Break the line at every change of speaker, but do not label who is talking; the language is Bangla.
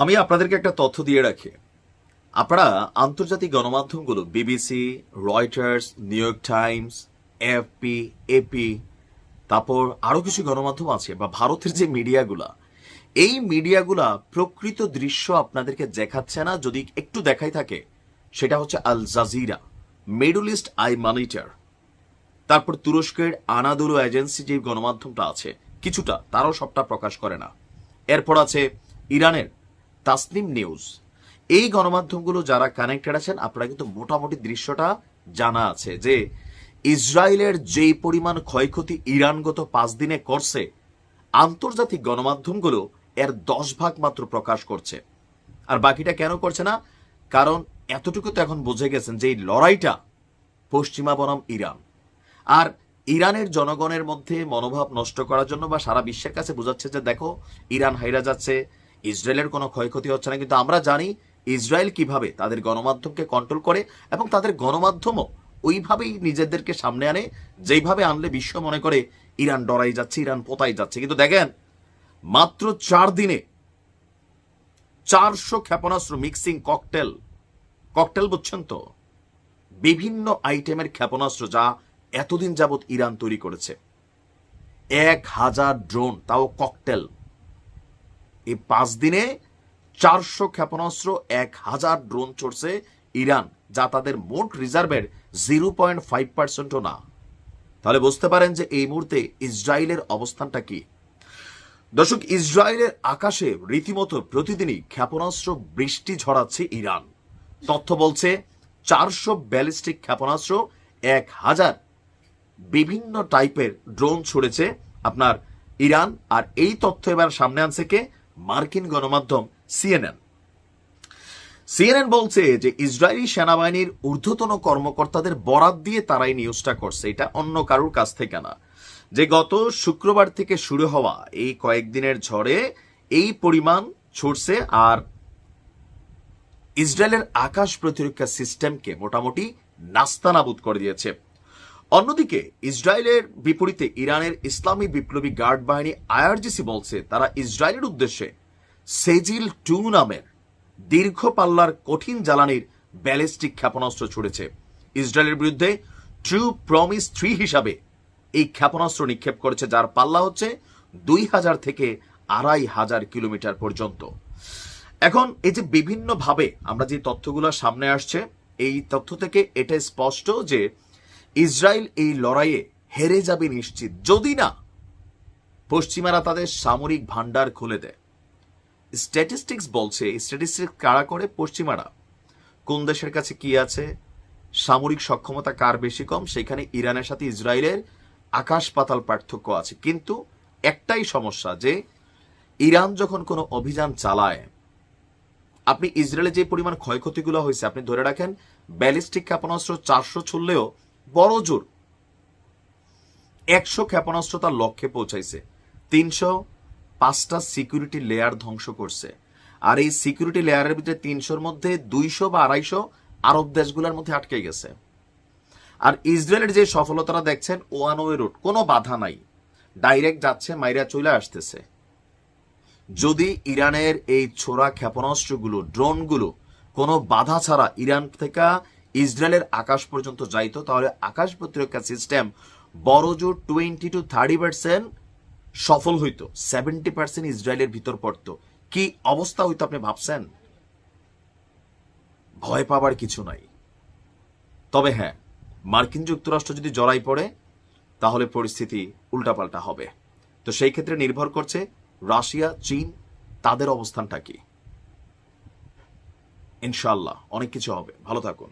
আমি আপনাদেরকে একটা তথ্য দিয়ে রাখি। আপনারা আন্তর্জাতিক গণমাধ্যমগুলো BBC, Reuters, New York Times, AFP, AP, তারপর আরো কিছু গণমাধ্যম আছে বা ভারতের যে মিডিয়াগুলা, এই মিডিয়াগুলা প্রকৃত দৃশ্য আপনাদেরকে দেখাচ্ছে না। যদি একটু দেখাই থাকে সেটা হচ্ছে Al Jazeera, Middle East Eye Monitor, তারপর তুরস্কের আনাদোলু এজেন্সি যে গণমাধ্যমটা আছে কিছুটা, তারাও সবটা প্রকাশ করে না। এরপর আছে ইরানের তাসনিম নিউজ। এই গণমাধ্যমগুলো যারা কানেক্টেড আছেন আপনারা কিন্তু মোটামুটি দৃশ্যটা জানা আছে যে ইসরায়েলের যেই পরিমাণ ক্ষয়ক্ষতি ইরান গত 5 দিনে করছে, আন্তর্জাতিক গণমাধ্যমগুলো এর 10 ভাগ মাত্র প্রকাশ করছে। আর বাকিটা কেন করছে না? কারণ এতটুকু তো এখন বুঝে গেছেন যে এই লড়াইটা পশ্চিমা বনাম ইরান। আর ইরানের জনগণের মধ্যে মনোভাব নষ্ট করার জন্য বা সারা বিশ্বের কাছে বোঝাচ্ছে যে দেখো ইরান হাইরা যাচ্ছে, ইসরায়েলের কোনো ক্ষয়ক্ষতি হচ্ছে না। কিন্তু আমরা জানি ইসরায়েল কিভাবে তাদের গণমাধ্যমকে কন্ট্রোল করে এবং তাদের গণমাধ্যমও ওইভাবেই নিজেদেরকে সামনে আনে, যেইভাবে আনলে বিশ্ব মনে করে ইরান ডরাই যাচ্ছে, ইরান পোতাই যাচ্ছে। কিন্তু দেখেন মাত্র 4 দিনে 400 ক্ষেপণাস্ত্র মিক্সিং ককটেল বুঝছেন তো, বিভিন্ন আইটেমের ক্ষেপণাস্ত্র যা এতদিন যাবৎ ইরান তৈরি করেছে, 1000 ড্রোন, তাও ককটেল। এই 5 দিনে 400 ক্ষেপণাস্ত্র, 1000 ড্রোন ছড়ছে ইরান, যা তাদের মোট রিজার্ভের 0.5%ও না। তাহলে বুঝতে পারেন যে এই মুহূর্তে ইসরায়েলের অবস্থানটা কি। দর্শক, ইসরায়েলের আকাশে রীতিমতো প্রতিদিনই ক্ষেপণাস্ত্র বৃষ্টি ঝরাচ্ছে ইরান। তথ্য বলছে 400 ব্যালিস্টিক ক্ষেপণাস্ত্র, 1000 বিভিন্ন টাইপের ড্রোন ছুড়েছে আপনার ইরান। আর এই তথ্য এবার সামনে আনছে কে? মার্কিন গণমাধ্যম সিএনএন বলছে যে ইসরায়েলি সেনাবাহিনীর ঊর্ধ্বতন কর্মকর্তাদের বরাত দিয়ে তারাই নিউজটা করছে, এটা অন্য কারুর কাছ থেকে না। যে গত শুক্রবার থেকে শুরু হওয়া এই কয়েকদিনের ঝড়ে এই পরিমাণ ছুটছে আর ইসরায়েলের আকাশ প্রতিরক্ষা সিস্টেমকে মোটামুটি নাস্তানাবুদ করে দিয়েছে। অন্যদিকে ইসরায়েলের বিপরীতে ইরানের ইসলামী বিপ্লবী গার্ড বাহিনী আইআরজিসি বলছে তারা ইসরায়েলের উদ্দেশ্যে সেজিল 2 নামের দীর্ঘ পাল্লার কঠিন জ্বালানির ব্যালিস্টিক ক্ষেপণাস্ত্র ছুড়েছে। ইসরায়েলের বিরুদ্ধে ট্রু প্রমিস 3 হিসাবে এই ক্ষেপণাস্ত্র নিক্ষেপ করেছে, যার পাল্লা হচ্ছে 2000 থেকে 2500 কিলোমিটার পর্যন্ত। এখন এই যে বিভিন্নভাবে আমরা যে তথ্যগুলো সামনে আসছে, এই তথ্য থেকে এটা স্পষ্ট যে ইসরায়েল এই লড়াইয়ে হেরে যাবে নিশ্চিত, যদি না পশ্চিমারা তাদের সামরিক ভান্ডার খুলে দেয়। স্ট্যাটিস্টিক্স বলছে, স্ট্যাটিস্টিক্স কারা করে? পশ্চিমারা। কোন দেশের কাছে কি আছে, সামরিক সক্ষমতা কার বেশি কম, সেখানে ইরানের সাথে ইসরায়েলের আকাশ পাতাল পার্থক্য আছে। কিন্তু একটাই সমস্যা যে ইরান যখন কোনো অভিযান চালায়, আপনি ইসরায়েলে যে পরিমাণ ক্ষয়ক্ষতিগুলো হয়েছে আপনি ধরে রাখেন ব্যালিস্টিক ক্ষেপণাস্ত্র 400 ছুড়লেও বড় জোর 100 ক্ষেপণাস্ত্র তার লক্ষ্যে পৌঁছাইছে। 305টা সিকিউরিটি লেয়ার ধ্বংস করছে। আর এই সিকিউরিটি লেয়ারের ভিতরে 300-র মধ্যে 200 বা 250 আরব দেশগুলোর মধ্যে আটকে গেছে। আর ইসরায়েলের যে সফলতাটা দেখছেন, ওয়ান ওয়ে রুট, কোনো বাধা নাই, ডাইরেক্ট যাচ্ছে, মাইরা চলে আসতেছে। যদি ইরানের এই ছোড়া ক্ষেপণাস্ত্রগুলো, ড্রোনগুলো কোনো বাধা ছাড়া ইরান থেকে ইসরায়েলের আকাশ পর্যন্ত যাইতো, তাহলে আকাশ প্রতিরক্ষা সিস্টেম বড় জোর 20 to 30% সফল হইতো, 70% ইসরায়েলের ভিতর পড়তো। কি অবস্থা হইতো আপনি ভাবছেন? ভয় পাবার কিছু নাই। তবে হ্যাঁ, মার্কিন যুক্তরাষ্ট্র যদি জড়াই পড়ে তাহলে পরিস্থিতি উল্টাপাল্টা হবে। তো সেই ক্ষেত্রে নির্ভর করছে রাশিয়া, চীন, তাদের অবস্থানটা কি। ইনশাআল্লাহ অনেক কিছু হবে। ভালো থাকুন।